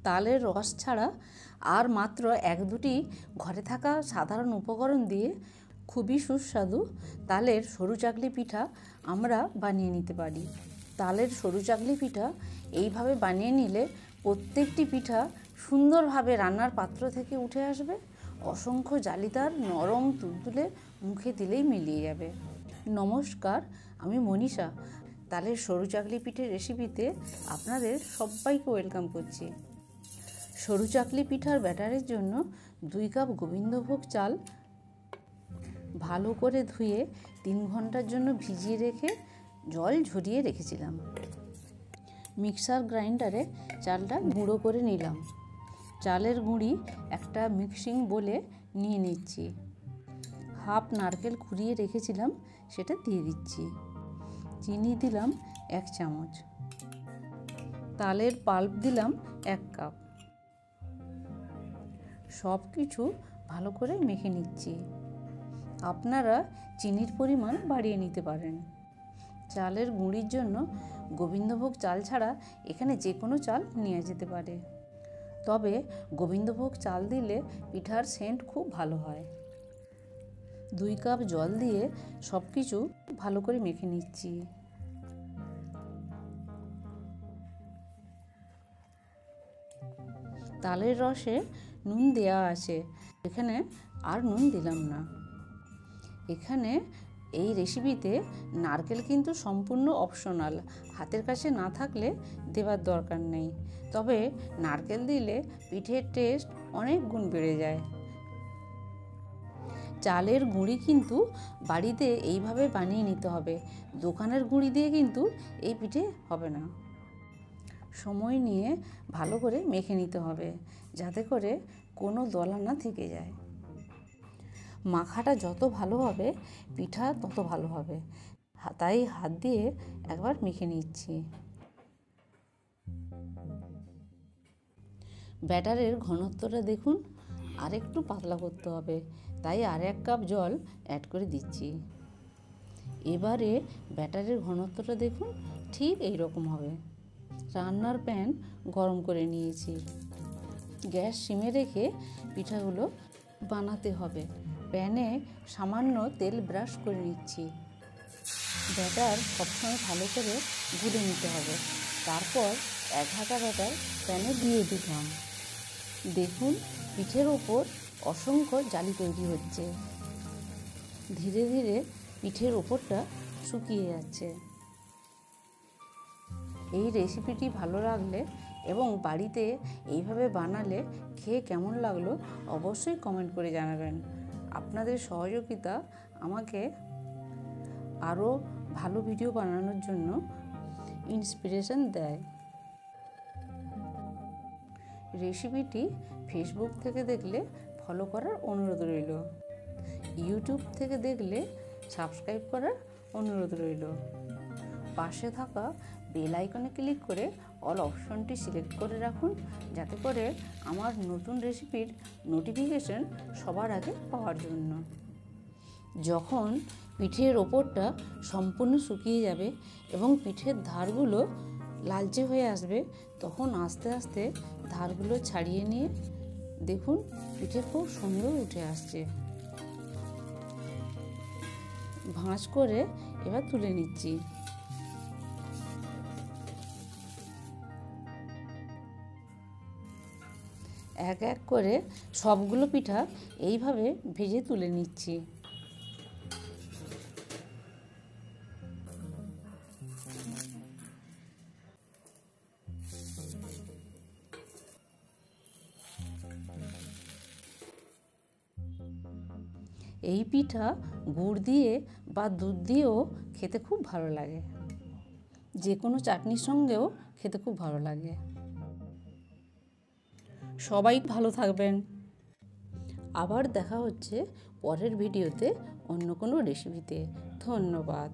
তালের রস ছাড়া আর মাত্র এক দুটি ঘরে থাকা সাধারণ উপকরণ দিয়ে খুবই সুস্বাদু তালের সরু চাকলি পিঠা আমরা বানিয়ে নিতে পারি। তালের সরু চাকলি পিঠা এইভাবে বানিয়ে নিলে প্রত্যেকটি পিঠা সুন্দরভাবে রান্নার পাত্র থেকে উঠে আসবে, অসংখ্য জালিদার নরম তুলতুলে মুখে দিলেই মিলিয়ে যাবে। নমস্কার, আমি মনীষা। তালের সরু চাকলি পিঠের রেসিপিতে আপনাদের সবাইকে ওয়েলকাম করছি। সরু চাকলি পিঠার ব্যাটারের জন্য 2 কাপ গোবিন্দভোগ চাল ভালো করে ধুয়ে 3 ঘন্টার জন্য ভিজিয়ে রেখে জল ঝরিয়ে রেখেছিলাম। মিক্সার গ্রাইন্ডারে চালটা গুঁড়ো করে নিলাম। চালের গুঁড়ি একটা মিক্সিং বোলে নিয়ে নিচ্ছি। হাফ নারকেল কুড়িয়ে রেখেছিলাম, সেটা দিয়ে দিচ্ছি। চিনি দিলাম 1 চামচ। তালের পাল্প দিলাম 1 কাপ। সব কিছু ভালো করে মেখে নিচ্ছি। আপনারা চিনির পরিমাণ বাড়িয়ে নিতে পারেন। চালের গুঁড়ির জন্য গোবিন্দভোগ চাল ছাড়া এখানে যে কোনো চাল নেওয়া যেতে পারে, তবে গোবিন্দভোগ চাল দিলে পিঠার সেন্ট খুব ভালো হয়। 2 কাপ জল দিয়ে সব কিছু ভালো করে মেখে নিচ্ছি। তালের রসে নুন দেওয়া আছে, এখানে আর নুন দিলাম না। এখানে এই রেসিপিতে নারকেল কিন্তু সম্পূর্ণ অপশনাল, হাতের কাছে না থাকলে দেওয়ার দরকার নেই, তবে নারকেল দিলে পিঠের টেস্ট অনেক গুণ বেড়ে যায়। চালের গুঁড়ি কিন্তু বাড়িতে এইভাবে বানিয়ে নিতে হবে, দোকানের গুঁড়ি দিয়ে কিন্তু এই পিঠে হবে না। সময় নিয়ে ভালো করে মেখে নিতে হবে যাতে করে কোনো দলা না থেকে যায়। মাখাটা যত ভালো হবে পিঠা তত ভালো হবে, তাই হাত দিয়ে একবার মেখে নিচ্ছি। ব্যাটারের ঘনত্বটা দেখুন, আর একটু পাতলা করতে হবে, তাই আর 1 কাপ জল অ্যাড করে দিচ্ছি। এবারে ব্যাটারের ঘনত্বটা দেখুন, ঠিক এই রকম হবে। রান্নার প্যান গরম করে নিয়েছি। গ্যাস সিমে রেখে পিঠাগুলো বানাতে হবে। প্যানে সামান্য তেল ব্রাশ করে নিচ্ছি। ব্যাটার সবসময় ভালো করে গুলে নিতে হবে। তারপর 1 হাতা ব্যাটার প্যানে দিয়ে দিলাম। দেখুন পিঠের ওপর অসংখ্য জালি তৈরি হচ্ছে। ধীরে ধীরে পিঠের ওপরটা শুকিয়ে যাচ্ছে। এই রেসিপিটি ভালো লাগলে এবং বাড়িতে এইভাবে বানালে খেয়ে কেমন লাগলো অবশ্যই কমেন্ট করে জানাবেন। আপনাদের সহযোগিতা আমাকে আরও ভালো ভিডিও বানানোর জন্য ইন্সপিরেশন দেয়। রেসিপিটি ফেসবুক থেকে দেখলে ফলো করার অনুরোধ রইল। ইউটিউব থেকে দেখলে সাবস্ক্রাইব করার অনুরোধ রইল। পাশে থাকা বেল আইকনে ক্লিক করে অল অপশনটি সিলেক্ট করে রাখুন, যাতে করে আমার নতুন রেসিপির নোটিফিকেশন সবার আগে পাওয়ার জন্য। যখন পিঠের ওপরটা সম্পূর্ণ শুকিয়ে যাবে এবং পিঠের ধারগুলো লালচে হয়ে আসবে, তখন আস্তে আস্তে ধারগুলো ছাড়িয়ে নিয়ে দেখুন পিঠে খুব সুন্দর উঠে আসছে। ভাঁজ করে এবার তুলে নিচ্ছি। এক এক করে সবগুলো পিঠা এইভাবে ভেজে তুলে নিচ্ছি। এই পিঠা গুড় দিয়ে বা দুধ দিয়েও খেতে খুব ভালো লাগে, যে কোনো চাটনির সঙ্গেও খেতে খুব ভালো লাগে। সবাই ভালো থাকবেন। আবার দেখা হচ্ছে পরের ভিডিওতে অন্য কোনো রেসিপিতে। ধন্যবাদ।